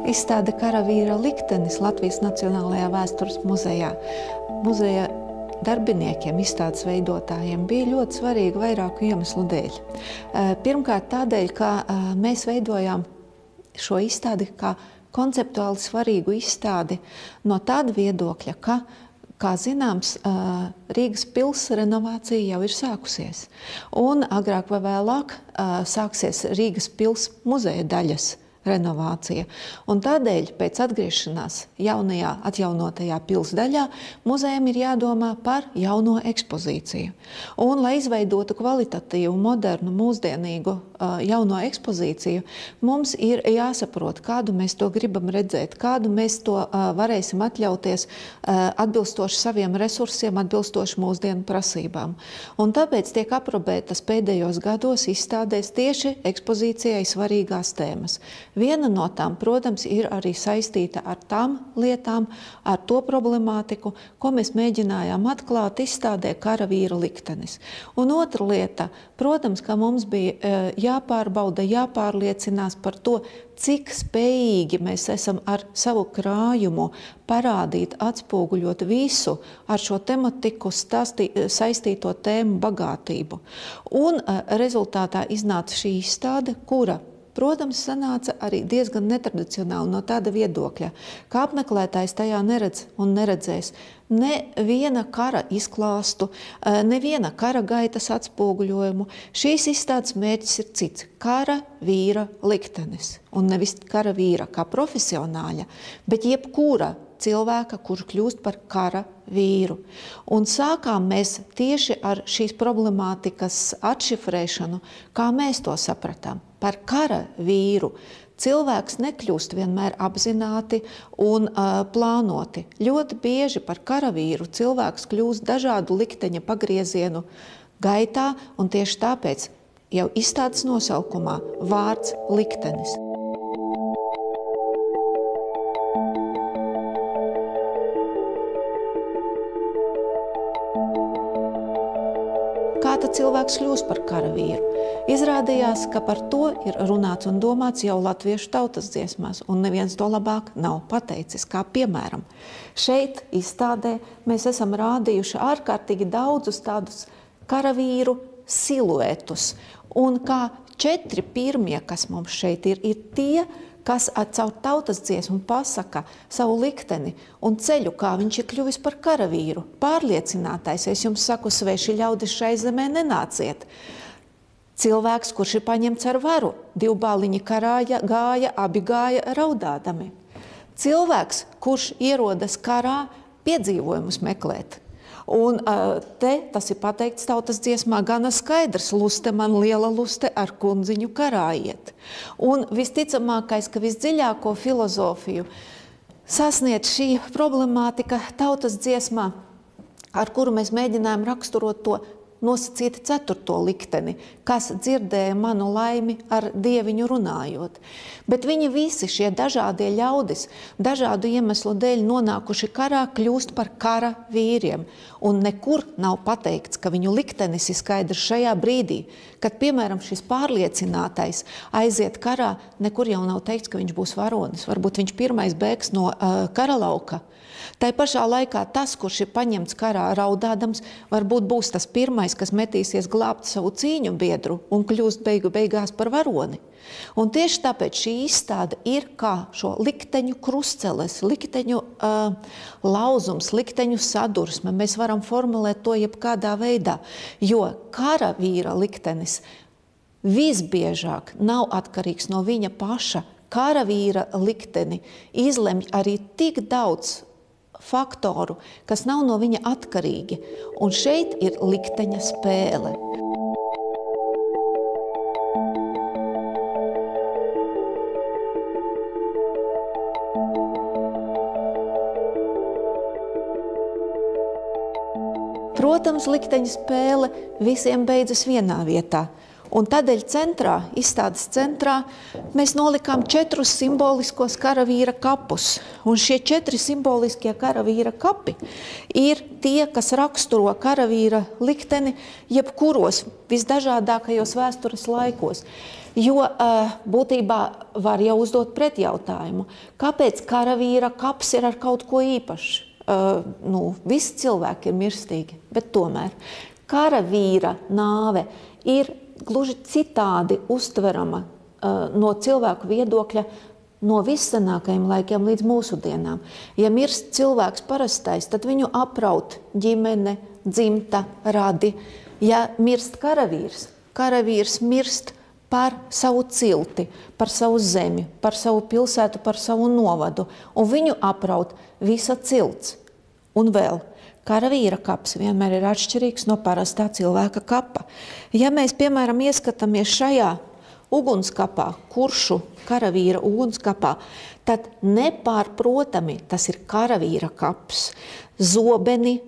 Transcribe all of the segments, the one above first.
Izstāde Karavīra liktenis Latvijas Nacionālajā vēstures muzejā. Muzeja darbiniekiem, izstādes veidotājiem bija ļoti svarīgi vairāku iemeslu dēļ. Pirmkārt tādēļ, ka mēs veidojām šo izstādi kā konceptuāli svarīgu izstādi no tāda viedokļa, ka, kā zināms, Rīgas pils renovācija jau ir sākusies. Un agrāk vai vēlāk sāksies Rīgas pils muzeja daļas renovācija. Un tādēļ pēc atgriešanās jaunajā atjaunotajā pilsdaļā muzejam ir jādomā par jauno ekspozīciju. Un, lai izveidotu kvalitatīvu, modernu, mūsdienīgu jauno ekspozīciju, mums ir jāsaprot, kādu mēs to gribam redzēt, kādu mēs to varēsim atļauties atbilstoši saviem resursiem, atbilstoši mūsdienu prasībām. Un tāpēc tiek aprobētas pēdējos gados izstādēs tieši ekspozīcijai svarīgās tēmas. Viena no tām, protams, ir arī saistīta ar tām lietām, ar to problemātiku, ko mēs mēģinājām atklāt izstādē Karavīra liktenis. Un otra lieta, protams, ka mums bija jāpārbauda, jāpārliecinās par to, cik spējīgi mēs esam ar savu krājumu parādīt, atspoguļot visu ar šo tematiku saistīto tēmu bagātību. Un rezultātā iznāca šī izstāde, kura, protams, sanāca arī diezgan netradicionāli no tāda viedokļa, ka apmeklētājs tajā neredz un neredzēs neviena kara izklāstu, neviena kara gaitas atspoguļojumu. Šīs izstādes mērķis ir cits – kara vīra liktenis. Un nevis kara vīra kā profesionāļa, bet jebkura cilvēka, kurš kļūst par kara vīru. Un sākām mēs tieši ar šīs problemātikas atšifrēšanu, kā mēs to sapratām. Par kara vīru cilvēks nekļūst vienmēr apzināti un plānoti. Ļoti bieži par karavīru cilvēks kļūst dažādu likteņa pagriezienu gaitā, un tieši tāpēc jau izstādes nosaukumā vārds liktenis. Kā tad cilvēks kļūst par karavīru? Izrādījās, ka par to ir runāts un domāts jau latviešu tautas dziesmās, un neviens to labāk nav pateicis, kā piemēram. Šeit izstādē mēs esam rādījuši ārkārtīgi daudzus tādus karavīru siluetus, un kā 4 pirmie, kas mums šeit ir tie, kas caur tautas dziesmu pasaka savu likteni un ceļu, kā viņš ir kļuvis par karavīru. Pārliecinātais, es jums saku, sveši ļaudis šai zemē nenāciet. Cilvēks, kurš ir paņemts ar varu, 2 bāliņi gāja, abi gāja raudādami. Cilvēks, kurš ierodas karā, piedzīvojumus meklēt. Un tas ir pateikts tautas dziesmā gana skaidrs, luste man liela luste ar kundziņu karā iet. Un visticamākais, ka visdziļāko filozofiju sasniedz šī problemātika tautas dziesmā, ar kuru mēs mēģinājām raksturot to nosacīti 4. likteni, kas dzirdēja manu laimi ar dieviņu runājot. Bet viņi visi šie dažādie ļaudis, dažādu iemeslu dēļ nonākuši karā, kļūst par kara vīriem. Un nekur nav pateikts, ka viņu liktenis ir skaidrs šajā brīdī, kad, piemēram, šis pārliecinātais aiziet karā, nekur jau nav teikts, ka viņš būs varonis. Varbūt viņš pirmais bēgs no karalauka. Tai pašā laikā tas, kurš ir paņemts karā raudādams, varbūt būs tas pirmais, kas metīsies glābt savu cīņu biedru un kļūst beigās par varoni. Un tieši tāpēc šī izstāde ir kā šo likteņu krustceles, likteņu lauzums, likteņu sadursme. Mēs varam formulēt to jebkādā veidā, jo kara vīra liktenis visbiežāk nav atkarīgs no viņa paša. Kara vīra likteni izlemj arī tik daudz faktoru, kas nav no viņa atkarīgi. Un šeit ir likteņa spēle. Protams, likteņa spēle visiem beidzas vienā vietā. Un tādēļ izstādes centrā, mēs nolikām 4 simboliskos karavīra kapus. Un šie 4 simboliskie karavīra kapi ir tie, kas raksturo karavīra likteni jebkuros visdažādākajos vēstures laikos. Jo būtībā var jau uzdot pretjautājumu, kāpēc karavīra kaps ir ar kaut ko īpašu? Visi cilvēki ir mirstīgi, bet tomēr karavīra nāve ir gluži citādi uztverama no cilvēku viedokļa no vissenākajiem laikiem līdz mūsdienām. Ja mirst cilvēks parastais, tad viņu apraut ģimene, dzimta, radi. Ja mirst karavīrs, karavīrs mirst par savu cilti, par savu zemi, par savu pilsētu, par savu novadu, un viņu apraut visa cilts. Un vēl, karavīra kaps vienmēr ir atšķirīgs no parastā cilvēka kapa. Ja mēs, piemēram, ieskatāmies šajā ugunskapā, kuršu karavīra ugunskapā, tad nepārprotami tas ir karavīra kaps. Zobeni,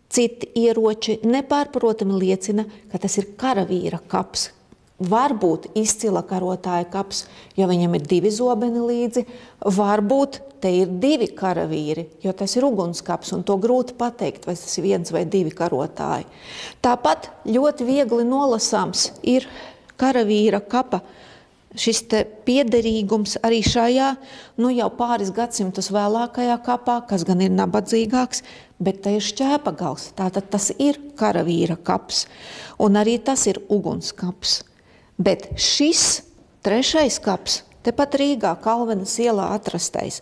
citi ieroči nepārprotami liecina, ka tas ir karavīra kaps. Varbūt izcila karotāja kaps, jo viņam ir 2 zobeni līdzi, varbūt te ir 2 karavīri, jo tas ir ugunskaps, un to grūti pateikt, vai tas ir 1 vai 2 karotāji. Tāpat ļoti viegli nolasāms ir karavīra kapa šis te piederīgums arī šajā, jau pāris gadsimtus vēlākajā kapā, kas gan ir nabadzīgāks, bet te ir šķēpagals, tātad tas ir karavīra kaps, un arī tas ir ugunskaps. Bet šis 3. kaps, tepat Rīgā, Kalvenes ielā atrastais,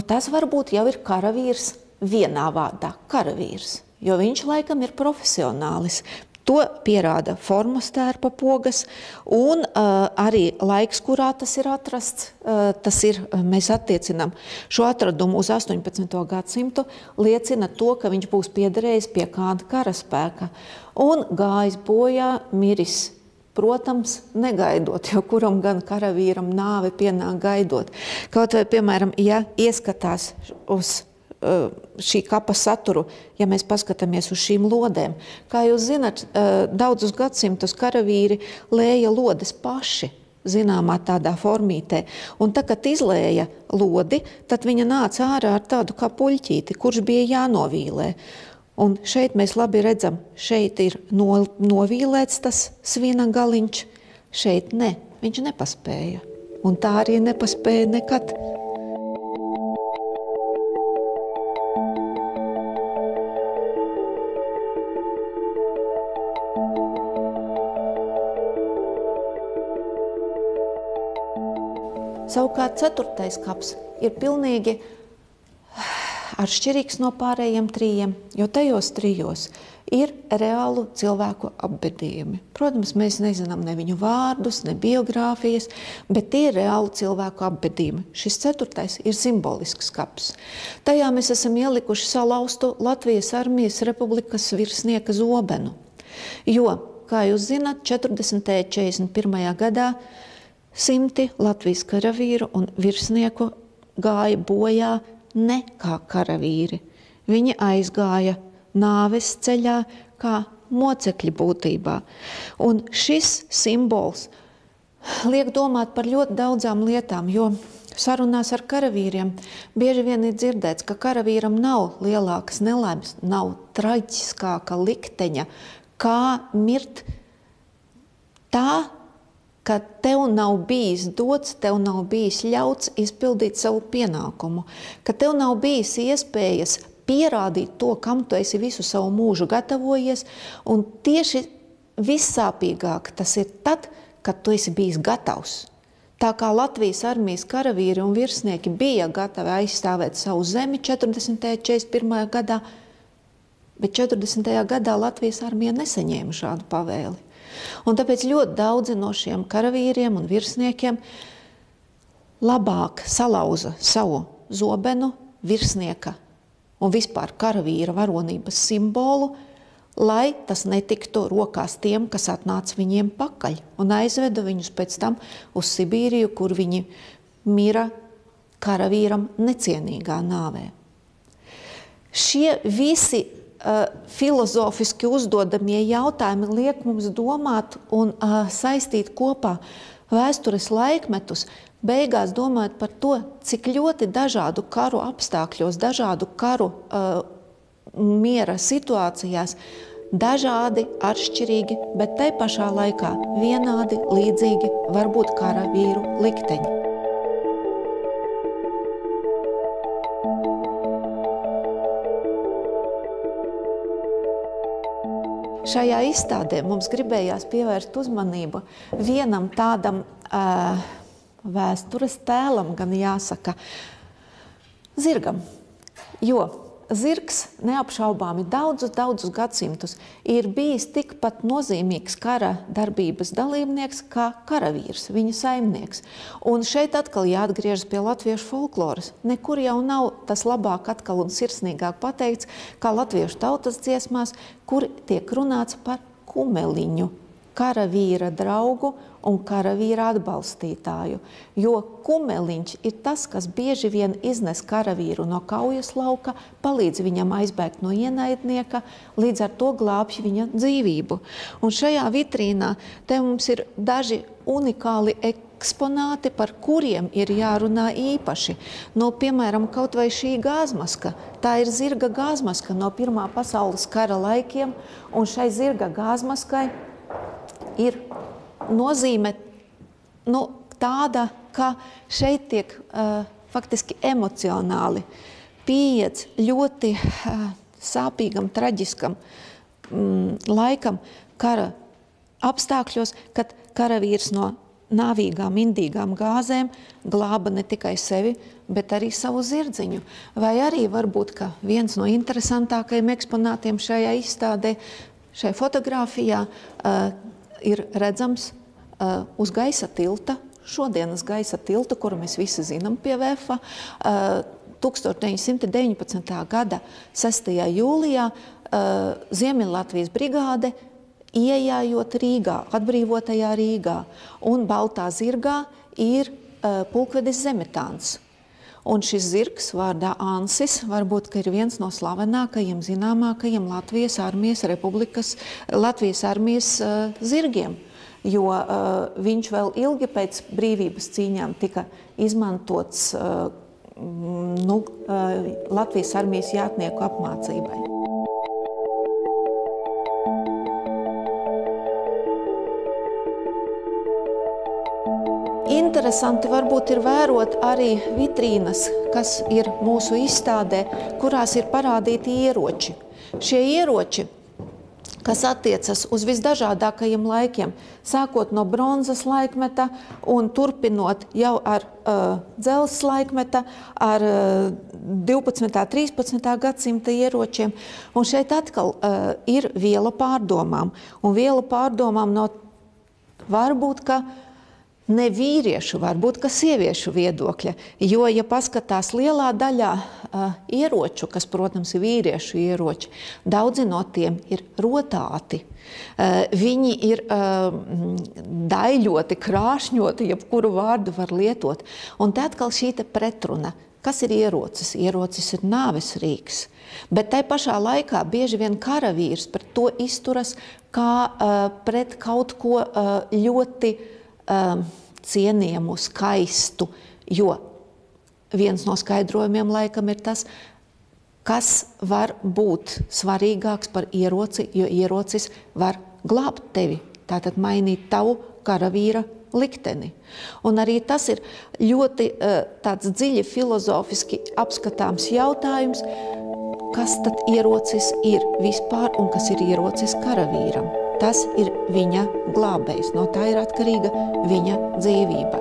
tas varbūt jau ir karavīrs vienā vārdā, karavīrs, jo viņš laikam ir profesionālis. To pierāda formas tērpa pogas un arī laiks, kurā tas ir atrasts. Mēs attiecinām šo atradumu uz 18. gadsimtu, liecina to, ka viņš būs piederējis pie kāda karaspēka un gājis bojā, miris. Protams, negaidot, jo kuram gan karavīram nāve pienāk gaidot. Kaut vai, piemēram, ja ieskatās uz šī kapa saturu, ja mēs paskatāmies uz šīm lodēm. Kā jūs zināt, daudzus gadsimtus karavīri lēja lodes paši, zināmā tādā formītē. Un tā, kad izlēja lodi, tad viņa nāca ārā ar tādu kā puļķīti, kurš bija jānovīlē. Un šeit mēs labi redzam, šeit ir novīlēts tas svina galiņš, šeit ne, viņš nepaspēja. Un tā arī nepaspēja nekad. Savukārt 4. kaps ir pilnīgi atšķirīgs no pārējiem 3, jo tajos 3 ir reālu cilvēku apbedījumi. Protams, mēs nezinām ne viņu vārdus, ne biogrāfijas, bet tie ir reāli cilvēku apbedījumi. Šis 4. ir simbolisks kaps. Tajā mēs esam ielikuši salauztu Latvijas armijas republikas virsnieka zobenu. Jo, kā jūs zināt, 40. 41. gadā simti Latvijas karavīru un virsnieku gāja bojā ne kā karavīri. Viņi aizgāja nāves ceļā kā mocekļi būtībā. Un šis simbols liek domāt par ļoti daudzām lietām, jo sarunās ar karavīriem bieži vien ir dzirdēts, ka karavīram nav lielākas nelaimes, nav traģiskāka likteņa, kā mirt tā, ka tev nav bijis dots, tev nav bijis ļauts izpildīt savu pienākumu, ka tev nav bijis iespējas pierādīt to, kam tu esi visu savu mūžu gatavojies, un tieši vissāpīgāk tas ir tad, kad tu esi bijis gatavs. Tā kā Latvijas armijas karavīri un virsnieki bija gatavi aizstāvēt savu zemi 40. 41. gadā, bet 40. gadā Latvijas armija nesaņēma šādu pavēli. Un tāpēc ļoti daudzi no šiem karavīriem un virsniekiem labāk salauza savu zobenu, virsnieka un vispār karavīra varonības simbolu, lai tas netiktu rokās tiem, kas atnāca viņiem pakaļ un aizveda viņus pēc tam uz Sibīriju, kur viņi mira karavīram necienīgā nāvē. Šie visi filozofiski uzdodamie jautājumi liek mums domāt un saistīt kopā vēstures laikmetus, beigās domājot par to, cik ļoti dažādu karu apstākļos, dažādu karu miera situācijās dažādi, atšķirīgi, bet tai pašā laikā vienādi, līdzīgi var būt karavīru likteņi. Šajā izstādē mums gribējās pievērst uzmanību vienam tādam vēstures tēlam, gan jāsaka, zirgam. Jo zirgs neapšaubāmi daudzus gadsimtus ir bijis tikpat nozīmīgs kara darbības dalībnieks kā karavīrs, viņa saimnieks. Un šeit atkal jāatgriežas pie latviešu folkloras. Nekur jau nav tas labāk atkal un sirsnīgāk pateikts, kā latviešu tautas dziesmās, kur tiek runāts par kumeliņu, karavīra draugu un karavīra atbalstītāju. Jo kumeliņš ir tas, kas bieži vien iznes karavīru no kaujas lauka, palīdz viņam aizbēgt no ienaidnieka, līdz ar to glābj viņa dzīvību. Un šajā vitrīnā te mums ir daži unikāli eksponāti, par kuriem ir jārunā īpaši. No, piemēram, kaut vai šī gāzmaska. Tā ir zirga gāzmaska no Pirmā pasaules kara laikiem, un šai zirga gāzmaskai ir nozīme tāda, ka šeit tiek faktiski emocionāli pieiet ļoti sāpīgam, traģiskam laikam kara apstākļos, kad karavīrs no nāvīgām, indīgām gāzēm glāba ne tikai sevi, bet arī savu zirdziņu. Vai arī varbūt, ka viens no interesantākajiem eksponātiem šajā izstādē, šajā fotogrāfijā, ir redzams uz gaisa tilta, šodienas gaisa tilta, kuru mēs visi zinām pie VF, 1919. gada 6. jūlijā Ziemeļlatvijas brigāde iejājot Rīgā, atbrīvotajā Rīgā, un baltā zirgā ir pulkvedis Zemetāns. Un šis zirgs vārdā Ansis varbūt, ka ir viens no slavenākajiem, zināmākajiem Latvijas armijas zirgiem, jo viņš vēl ilgi pēc brīvības cīņām tika izmantots Latvijas armijas jātnieku apmācībai. Interesanti varbūt ir vērot arī vitrīnas, kas ir mūsu izstādē, kurās ir parādīti ieroči. Šie ieroči, kas attiecas uz visdažādākajiem laikiem, sākot no bronzas laikmeta un turpinot jau ar dzelzs laikmeta, ar 12. 13. gadsimta ieročiem. Un šeit atkal ir viela pārdomām. Un viela pārdomām no varbūt, ka ne vīriešu, varbūt, ka sieviešu viedokļa, jo, ja paskatās lielā daļā ieroču, kas, protams, ir vīriešu ieroči, daudzi no tiem ir rotāti. Viņi ir daļoti, krāšņoti, jebkuru vārdu var lietot. Un te atkal šī te pretruna. Kas ir ierocis? Ierocis ir nāves rīks. Bet tai pašā laikā bieži vien karavīrs pret to izturas kā pret kaut ko ļoti cienījamu, skaistu, jo viens no skaidrojumiem laikam ir tas, kas var būt svarīgāks par ieroci, jo ierocis var glābt tevi, tātad mainīt tavu karavīra likteni. Un arī tas ir ļoti tāds dziļi filozofiski apskatāms jautājums, kas tad ierocis ir vispār un kas ir ierocis karavīram. Tas ir viņa glābējs, no tā ir atkarīga viņa dzīvība.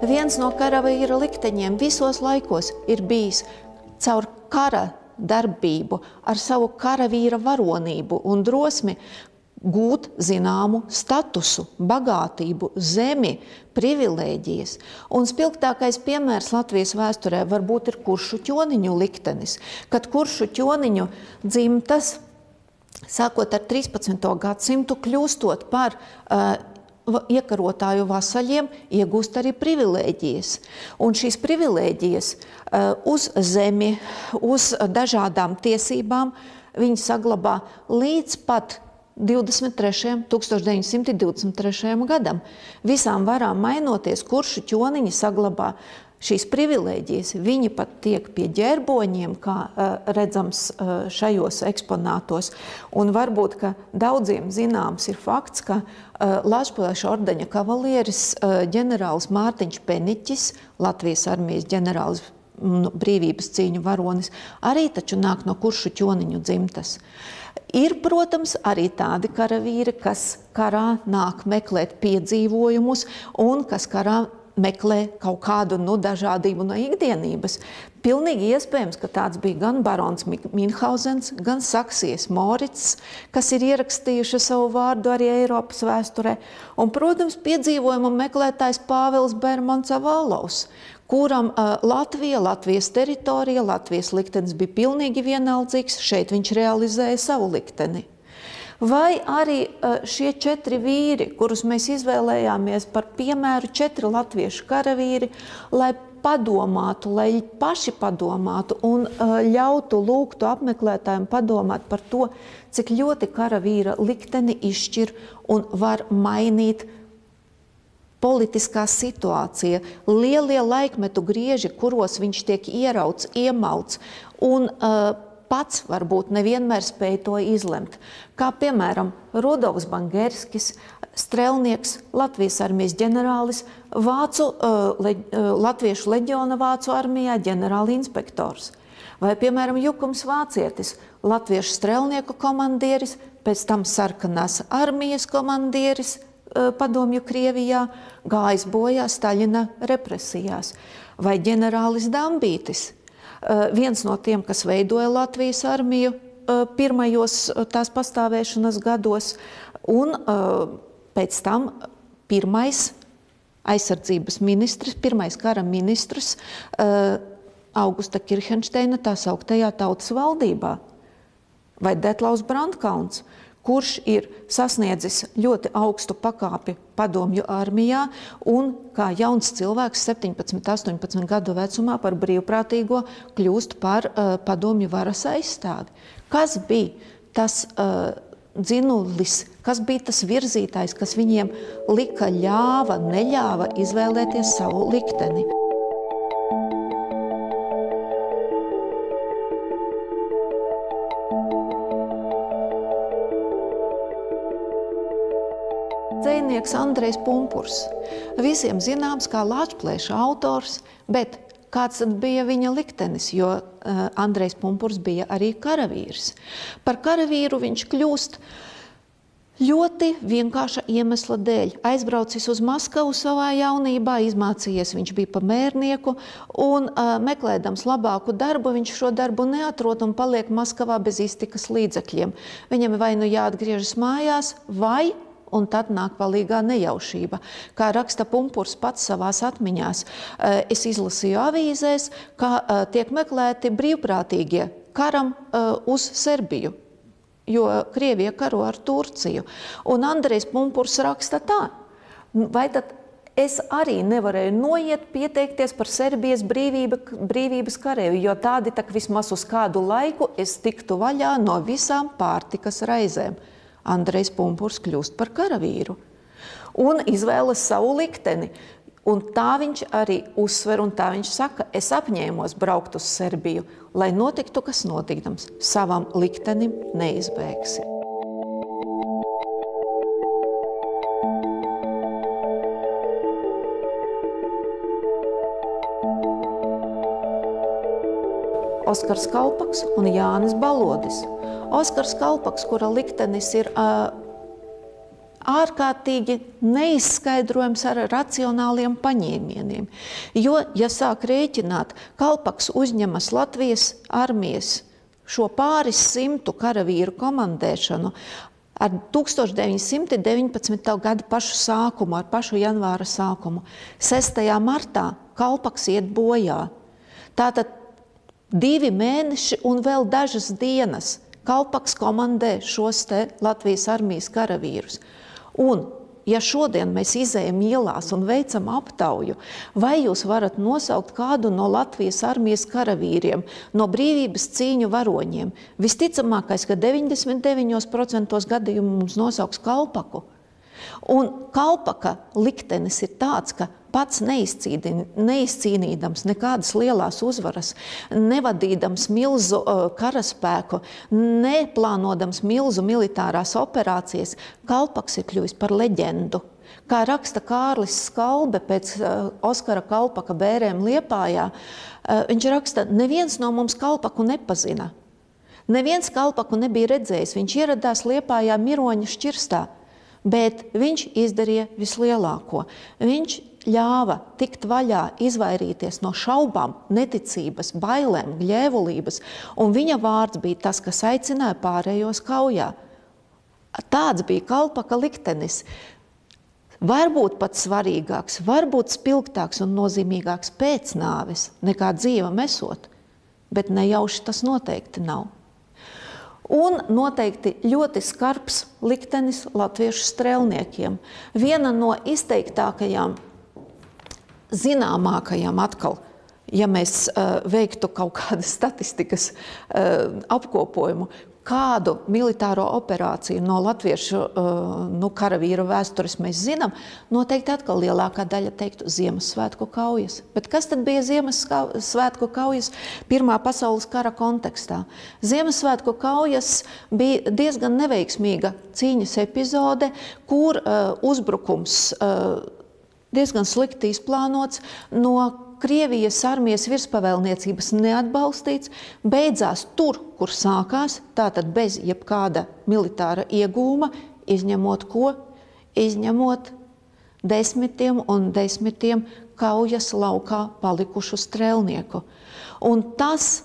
Viens no karavīra likteņiem visos laikos ir bijis caur kara darbību, ar savu karavīra varonību un drosmi gūt zināmu statusu, bagātību, zemi, privilēģijas. Un spilgtākais piemērs Latvijas vēsturē varbūt ir Kuršu ķoniņu liktenis, kad Kuršu ķoniņu dzimtas, sākot ar 13. gadsimtu, kļūstot par iekarotāju vasaļiem, iegūst arī privilēģijas. Un šīs privilēģijas uz zemi, uz dažādām tiesībām viņi saglabā līdz pat 1923. gadam. Visām varām mainoties, kuršu ķoniņi saglabā šīs privilēģijas. Viņi pat tiek pie ģerboņiem, kā redzams šajos eksponātos. Un varbūt, ka daudziem zināms ir fakts, ka Lāčplēša ordeņa kavalieris ģenerālis Mārtiņš Peniķis, Latvijas armijas ģenerālis, brīvības cīņu varonis, arī taču nāk no kuršu ķoniņu dzimtas. Ir, protams, arī tādi karavīri, kas karā nāk meklēt piedzīvojumus un kas karā meklē kaut kādu dažādību no ikdienības. Pilnīgi iespējams, ka tāds bija gan barons Minhausens, gan Saksijas Morits, kas ir ierakstījuši savu vārdu arī Eiropas vēsturē. Un, protams, piedzīvojumu meklētājs Pāvils Bermons Avalovs, kuram Latvijas teritorija, Latvijas liktenis bija pilnīgi vienaldzīgs, šeit viņš realizēja savu likteni. Vai arī šie 4 vīri, kurus mēs izvēlējāmies par piemēru, 4 latviešu karavīri, lai padomātu, lai paši padomātu un lūgtu apmeklētājiem padomāt par to, cik ļoti karavīra likteni izšķir un var mainīt politiskā situācija, lielie laikmetu grieži, kuros viņš tiek ierauts, iemauts un pats varbūt nevienmēr spēja to izlemt. Kā piemēram Rudolfs Bangerskis, strelnieks, Latvijas armijas ģenerālis, Latviešu leģiona Vācu armijā ģenerāla inspektors. Vai piemēram Jukums Vācietis, latviešu strelnieku komandieris, pēc tam sarkanās armijas komandieris padomju Krievijā, gājis bojā Staļina represijās. Vai ģenerālis Dambītis, viens no tiem, kas veidoja Latvijas armiju pirmajos tās pastāvēšanas gados, un pēc tam pirmais aizsardzības ministrs, pirmais kara ministrs Augusta Kirhenšteina tā sauktajā tautas valdībā, vai Detlaus Brandkauns, kurš ir sasniedzis ļoti augstu pakāpi padomju armijā un kā jauns cilvēks 17–18 gadu vecumā par brīvprātīgo kļūst par padomju varas aizstāvi. Kas bija tas dzinulis, kas bija tas virzītājs, kas viņiem lika, ļāva, neļāva izvēlēties savu likteni? Dzejnieks Andrejs Pumpurs. Visiem zināms kā Lāčplēša autors, bet kāds tad bija viņa liktenis, jo Andrejs Pumpurs bija arī karavīrs. Par karavīru viņš kļūst ļoti vienkārša iemesla dēļ. Aizbraucis uz Maskavu savā jaunībā, izmācījies, viņš bija pa mērnieku, un meklēdams labāku darbu, viņš šo darbu neatrod un paliek Maskavā bez iztikas līdzekļiem. Viņam vai nu jāatgriežas mājās, vai un tad nāk palīgā nejaušība. Kā raksta Pumpurs pats savās atmiņās, es izlasīju avīzēs, ka tiek meklēti brīvprātīgie karam uz Serbiju, jo Krievija karo ar Turciju. Un Andrejs Pumpurs raksta tā, vai tad es arī nevarēju noiet pieteikties par Serbijas brīvības karevi, jo tādi tak vismaz uz kādu laiku es tiktu vaļā no visām pārtikas raizēm. Andrejs Pumpurs kļūst par karavīru un izvēlas savu likteni. Un tā viņš arī uzsver, un tā viņš saka, es apņēmos braukt uz Serbiju, lai notiktu, kas notikdams, savam liktenim neizbēgsi. Oskars Kalpaks un Jānis Balodis. Oskars Kalpaks, kura liktenis ir ārkārtīgi neizskaidrojams ar racionāliem paņēmieniem. Jo, ja sāk rēķināt, Kalpaks uzņemas Latvijas armijas šo pāris simtu karavīru komandēšanu ar 1919. Gada pašu sākumu, ar pašu janvāra sākumu. 6. martā Kalpaks iet bojā. Tātad 2 mēneši un vēl dažas dienas Kalpaks komandē šos te Latvijas armijas karavīrus. Un ja šodien mēs izējam ielās un veicam aptauju, vai jūs varat nosaukt kādu no Latvijas armijas karavīriem, no brīvības cīņu varoņiem? Visticamākais, ka 99% gadījumu mums nosauks Kalpaku. Un Kalpaka liktenis ir tāds, ka pats neizcīnīdams nekādas lielās uzvaras, nevadīdams milzu karaspēku, neplānodams milzu militārās operācijas, Kalpaks ir kļuvis par leģendu. Kā raksta Kārlis Skalbe pēc Oskara Kalpaka Bērēm Liepājā, viņš raksta, neviens no mums Kalpaku nepazina. Neviens Kalpaku nebija redzējis, viņš ieradās Liepājā Miroņa šķirstā. Bet viņš izdarīja vislielāko. Viņš ļāva tikt vaļā, izvairīties no šaubām, neticības, bailēm, gļēvulības, un viņa vārds bija tas, kas aicināja pārējos kaujā. Tāds bija Kalpaka liktenis. Varbūt pat svarīgāks, varbūt spilgtāks un nozīmīgāks pēc nāves nekā dzīvam esot, bet nejauši tas noteikti nav. Un noteikti ļoti skarbs liktenis latviešu strēlniekiem. Viena no izteiktākajām, zināmākajām atkal, ja mēs veiktu kaut kādas statistikas apkopojumu, kādu militāro operāciju no latviešu karavīru vēstures mēs zinām, noteikti atkal lielākā daļa teiktu Ziemassvētku kaujas. Bet kas tad bija Ziemassvētku kaujas Pirmā pasaules kara kontekstā? Ziemassvētku kaujas bija diezgan neveiksmīga cīņas epizode, kur uzbrukums diezgan slikti izplānots no Krievijas armijas virspavēlniecības neatbalstīts, beidzās tur, kur sākās, tātad bez jebkāda militāra iegūma, izņemot ko? Izņemot desmitiem un desmitiem kaujas laukā palikušu strēlnieku. Un tas,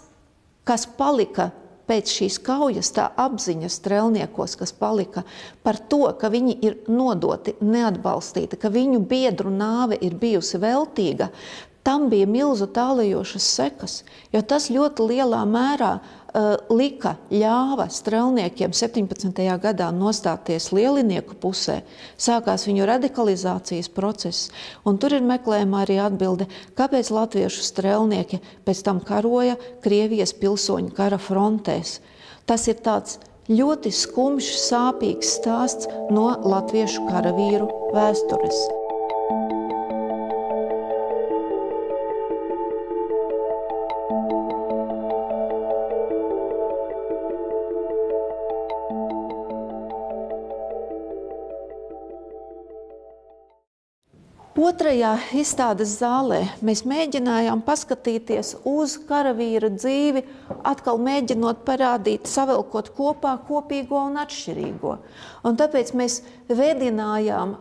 kas palika pēc šīs kaujas, tā apziņa strēlniekos, kas palika par to, ka viņi ir nodoti, neatbalstīti, ka viņu biedru nāve ir bijusi veltīga, tam bija milzu tālajošas sekas, jo tas ļoti lielā mērā ļāva strēlniekiem 17. gadā nostāties lielinieku pusē, sākās viņu radikalizācijas process, un tur ir meklējama arī atbilde, kāpēc latviešu strēlnieki pēc tam karoja Krievijas pilsoņu kara frontēs. Tas ir tāds ļoti skumjš, sāpīgs stāsts no latviešu karavīru vēstures. Otrajā izstādes zālē mēs mēģinājām paskatīties uz karavīra dzīvi, atkal mēģinot parādīt, savelkot kopā kopīgo un atšķirīgo. Un tāpēc mēs vedinājām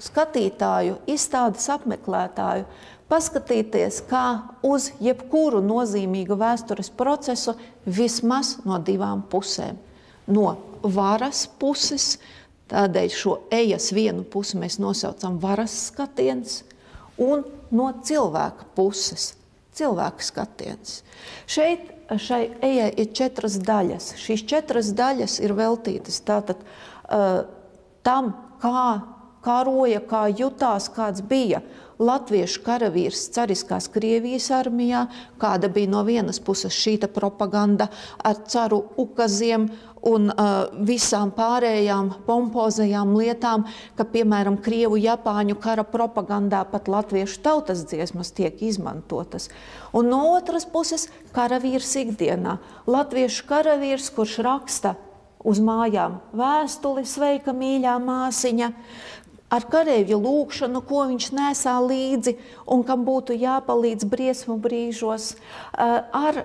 skatītāju, izstādes apmeklētāju, paskatīties kā uz jebkuru nozīmīgu vēstures procesu vismaz no divām pusēm. No varas puses, tādēļ šo ejas vienu pusi mēs nosaucam varas skatiens, un no cilvēka puses, cilvēka skatiens. Šeit šai ejai ir 4 daļas. Šīs 4 daļas ir veltītas tātad tam, kā karoja, kā jutās, kāds bija latviešu karavīrs cariskās Krievijas armijā, kāda bija no vienas puses šīta propaganda ar caru ukaziem un visām pārējām pompozajām lietām, ka, piemēram, Krievu-Japāņu kara propagandā pat latviešu tautas dziesmas tiek izmantotas. Un no otras puses karavīrs ikdienā. Latviešu karavīrs, kurš raksta uz mājām vēstuli, sveika mīļā māsiņa, ar kareivju lūgšanu, ko viņš nesā līdzi un kam būtu jāpalīdz briesmu brīžos, ar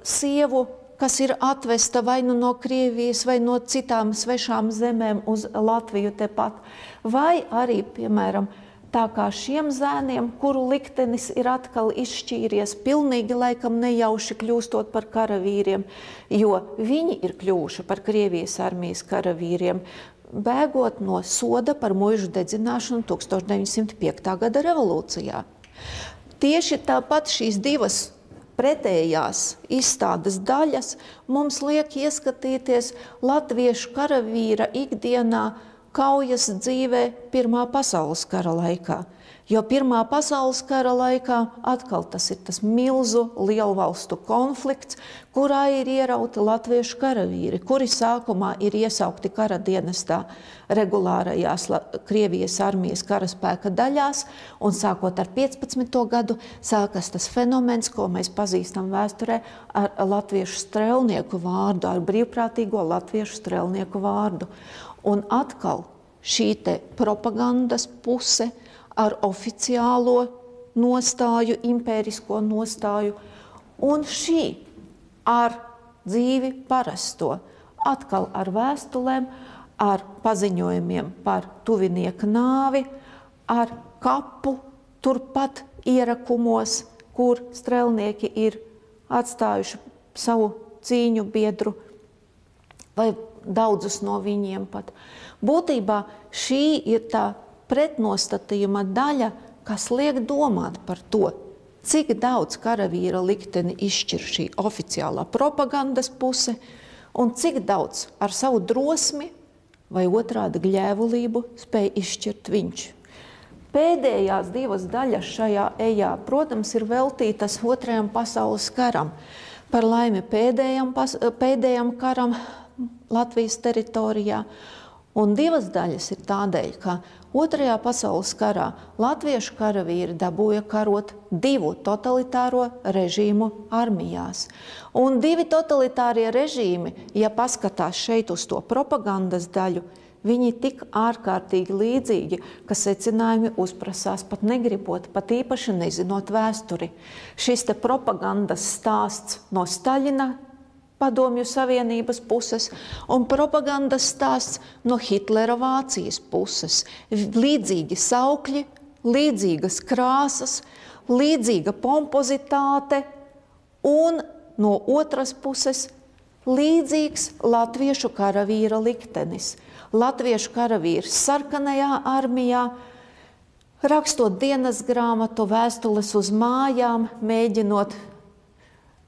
sievu, kas ir atvesta vai nu no Krievijas vai no citām svešām zemēm uz Latviju tepat, vai arī, piemēram, tā kā šiem zēniem, kuru liktenis ir atkal izšķīries, pilnīgi laikam nejauši kļūstot par karavīriem, jo viņi ir kļuvuši par Krievijas armijas karavīriem, bēgot no soda par muižu dedzināšanu 1905. gada revolūcijā. Tieši tāpat šīs divas pretējās izstādes daļas mums liek ieskatīties latviešu karavīra ikdienā kaujas dzīvē Pirmā pasaules kara laikā. Jo Pirmā pasaules kara laikā atkal tas ir tas milzu lielvalstu konflikts, kurā ir ierauti latviešu karavīri, kuri sākumā ir iesaukti kara dienestā regulārajās Krievijas armijas karaspēka daļās, un sākot ar 15. gadu sākas tas fenomens, ko mēs pazīstam vēsturē ar latviešu strelnieku vārdu, ar brīvprātīgo latviešu strelnieku vārdu. Un atkal šī te propagandas puse ar oficiālo nostāju, impērisko nostāju, un šī ar dzīvi parasto, atkal ar vēstulēm, ar paziņojumiem par tuvinieka nāvi, ar kapu turpat ierakumos, kur strelnieki ir atstājuši savu cīņu biedru vai daudzus no viņiem pat. Būtībā šī ir tā pretnostatījuma daļa, kas liek domāt par to, cik daudz karavīra likteni izšķir šī oficiālā propagandas puse un cik daudz ar savu drosmi vai otrādi gļēvulību spēj izšķirt viņš. Pēdējās divas daļas šajā ejā, protams, ir veltītas Otrajam pasaules karam. Par laimi pēdējam karam Latvijas teritorijā. Un divas daļas ir tādēļ, ka Otrajā pasaules karā latviešu karavīri dabūja karot divu totalitāro režīmu armijās. Un divi totalitārie režīmi, ja paskatās šeit uz to propagandas daļu, viņi tik ārkārtīgi līdzīgi, ka secinājumi uzprasās pat negribot, pat īpaši nezinot vēsturi. Šis te propagandas stāsts no Staļina Padomju Savienības puses un propagandas stāsts no Hitlera Vācijas puses. Līdzīgi saukļi, līdzīgas krāsas, līdzīga pompozitāte un no otras puses līdzīgs latviešu karavīra liktenis. Latviešu karavīrs sarkanajā armijā, rakstot dienas grāmatu, vēstules uz mājām, mēģinot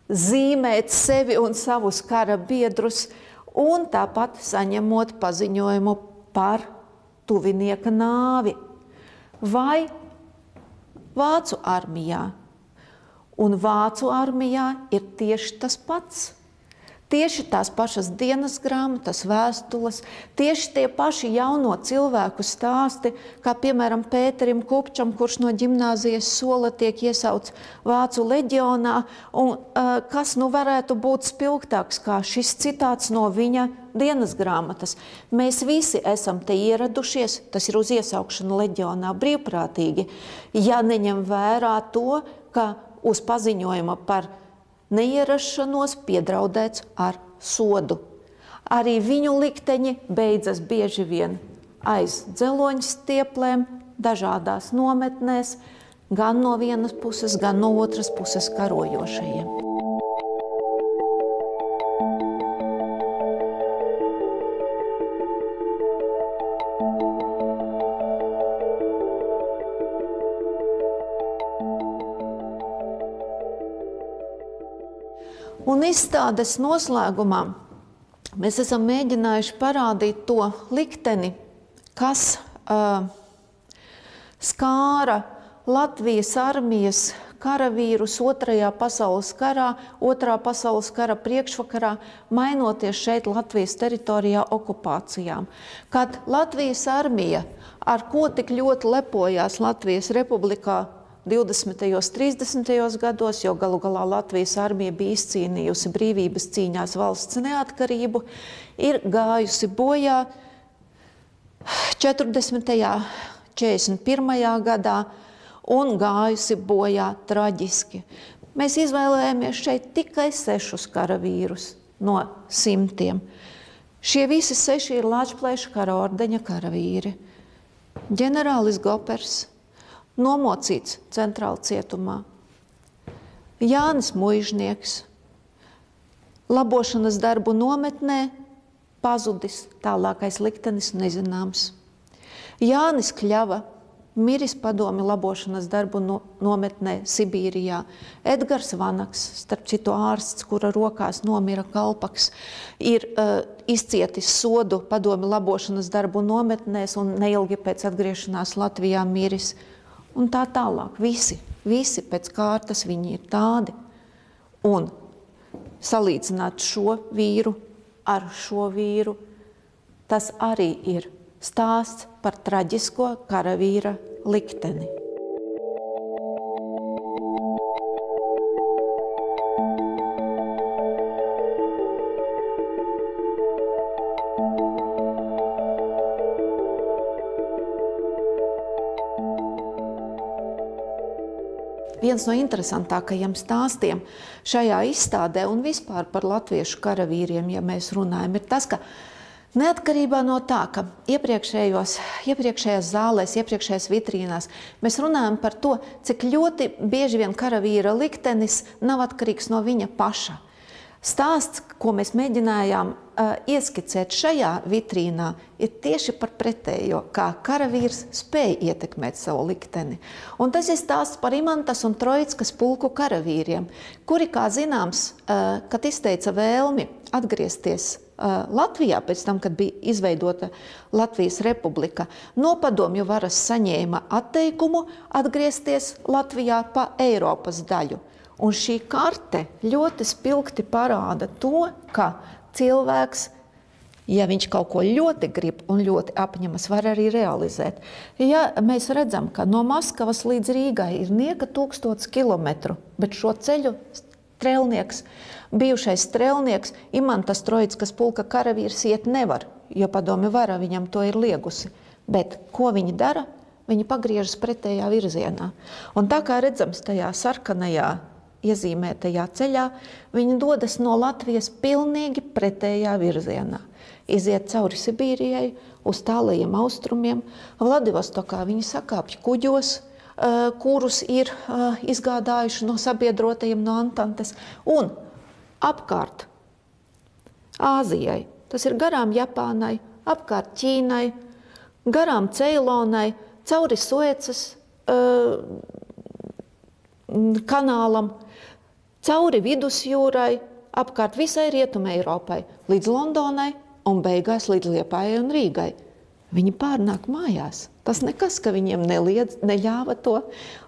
zīmēt sevi un savus kara biedrus, un tāpat saņemot paziņojumu par tuvinieka nāvi. Vai Vācu armijā. Un Vācu armijā ir tieši tas pats. Tieši tās pašas dienas grāmatas, vēstules, tieši tie paši jauno cilvēku stāsti, kā piemēram Pēterim Kupčam, kurš no ģimnāzijas Sola tiek iesauts Vācu leģionā, un kas nu varētu būt spilgtāks kā šis citāts no viņa dienas grāmatas. Mēs visi esam te ieradušies, tas ir uz iesaukšanu leģionā brīvprātīgi, ja neņem vērā to, ka uz paziņojuma par neierašanos piedraudēts ar sodu. Arī viņu likteņi beidzas bieži vien aiz dzeloņu stieplēm, dažādās nometnēs, gan no vienas puses, gan no otras puses karojošajiem. Un izstādes noslēgumā mēs esam mēģinājuši parādīt to likteni, kas skāra Latvijas armijas karavīrus Otrajā pasaules karā, Otrā pasaules kara priekšvakarā, mainoties šeit Latvijas teritorijā okupācijām. Kad Latvijas armija, ar ko tik ļoti lepojās Latvijas republikā 20. 30. gados, jo galu galā Latvijas armija bija izcīnījusi brīvības cīņās valsts neatkarību, ir gājusi bojā 40. 41. gadā un gājusi bojā traģiski. Mēs izvēlējāmies šeit tikai 6 karavīrus no 100. Šie visi 6 ir Lāčplēša kara ordeņa karavīri. Ģenerālis Gopers, nomocīts centrāla cietumā. Jānis Muižnieks, labošanas darbu nometnē, pazudis, tālākais liktenis nezināms. Jānis Kļava, miris padomju labošanas darbu nometnē Sibīrijā. Edgars Vanaks, starp citu ārsts, kura rokās nomira Kalpaks, ir izcietis sodu padomju labošanas darbu nometnēs un neilgi pēc atgriešanās Latvijā miris. Un tā tālāk. Visi pēc kārtas viņi ir tādi. Un salīdzināt šo vīru ar šo vīru, tas arī ir stāsts par traģisko karavīra likteni. Viens no interesantākajiem stāstiem šajā izstādē un vispār par latviešu karavīriem, ja mēs runājam, ir tas, ka neatkarībā no tā, ka iepriekšējās zālēs, iepriekšējās vitrīnās mēs runājam par to, cik ļoti bieži vien karavīra liktenis nav atkarīgs no viņa paša. Stāsts, ko mēs mēģinājām ieskicēt šajā vitrīnā, ir tieši par pretējo, kā karavīrs spēja ietekmēt savu likteni. Un tas ir stāsts par Imantas un Troickas pulku karavīriem, kuri, kā zināms, kad izteica vēlmi atgriezties Latvijā, pēc tam, kad bija izveidota Latvijas republika, no padomju varas saņēma atteikumu atgriezties Latvijā pa Eiropas daļu. Un šī karte ļoti spilgti parāda to, ka cilvēks, ja viņš kaut ko ļoti grib un ļoti apņemas, var arī realizēt. Ja mēs redzam, ka no Maskavas līdz Rīgai ir nieka 1000 kilometru, bet šo ceļu strelnieks, bijušais strelnieks, Imantas Troickas pulka karavīrs iet nevar, jo padomju vara viņam to ir liegusi. Bet ko viņi dara? Viņi pagriežas pretējā virzienā. Un tā kā redzams tajā sarkanajā iezīmētajā ceļā, viņi dodas no Latvijas pilnīgi pretējā virzienā. Iziet cauri Sibīrijai, uz tālajiem austrumiem. Vladivostokā viņi sakāpj kuģos, kurus ir izgādājuši no sabiedrotajiem no Antantes, un apkārt Āzijai, tas ir garām Japānai, apkārt Ķīnai, garām Ceilonai, cauri Suecas kanālam, cauri Vidusjūrai, apkārt visai Rietumē Eiropai, līdz Londonai un beigās līdz Liepājai un Rīgai. Viņi pārnāk mājās. Tas nekas, ka viņiem neļāva to,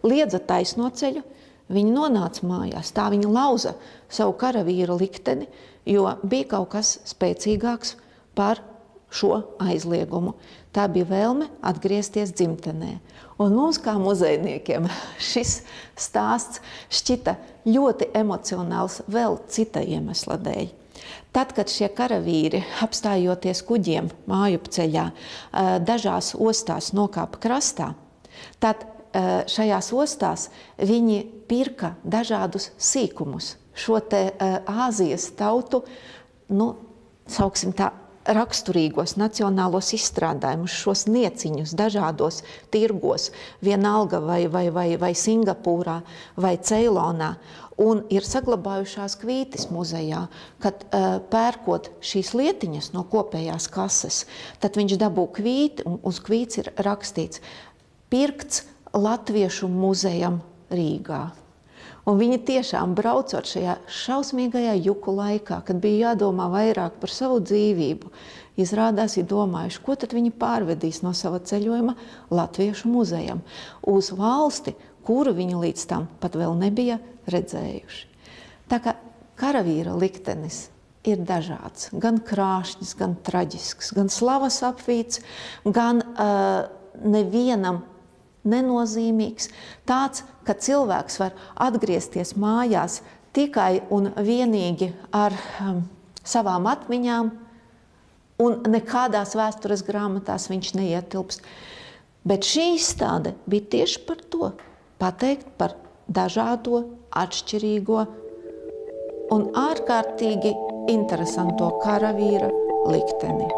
liedza taisno ceļu. Viņi nonāca mājās. Tā viņi lauza savu karavīra likteni, jo bija kaut kas spēcīgāks par šo aizliegumu. Tā bija vēlme atgriezties dzimtenē. Un mums, kā muzejniekiem, šis stāsts šķita ļoti emocionāls vēl cita iemesla dēļ. Tad, kad šie karavīri, apstājoties kuģiem mājupceļā, dažās ostās nokāpa krastā, tad šajās ostās viņi pirka dažādus sīkumus. Šo te Āzijas tautu, sauksim tā, raksturīgos nacionālos izstrādājumus, šos nieciņus dažādos tirgos, vienalga vai Singapūrā vai Ceilonā, un ir saglabājušās kvītis muzejā, kad pērkot šīs lietiņas no kopējās kases, tad viņš dabū kvīti, un uz kvīts ir rakstīts pirkts Latviešu muzejam Rīgā. Un viņi tiešām braucot šajā šausmīgajā juku laikā, kad bija jādomā vairāk par savu dzīvību, izrādās ir domājuši, ko tad viņi pārvedīs no sava ceļojuma Latviešu muzejam uz valsti, kuru viņi līdz tam pat vēl nebija redzējuši. Tā kā karavīra liktenis ir dažāds, gan krāšņs, gan traģisks, gan slavas apvīts, gan nevienam nenozīmīgs, tāds, ka cilvēks var atgriezties mājās tikai un vienīgi ar savām atmiņām, un nekādās vēstures grāmatās viņš neietilpst. Bet šī izstāde bija tieši par to, pateikt par dažādo, atšķirīgo un ārkārtīgi interesanto karavīra likteni.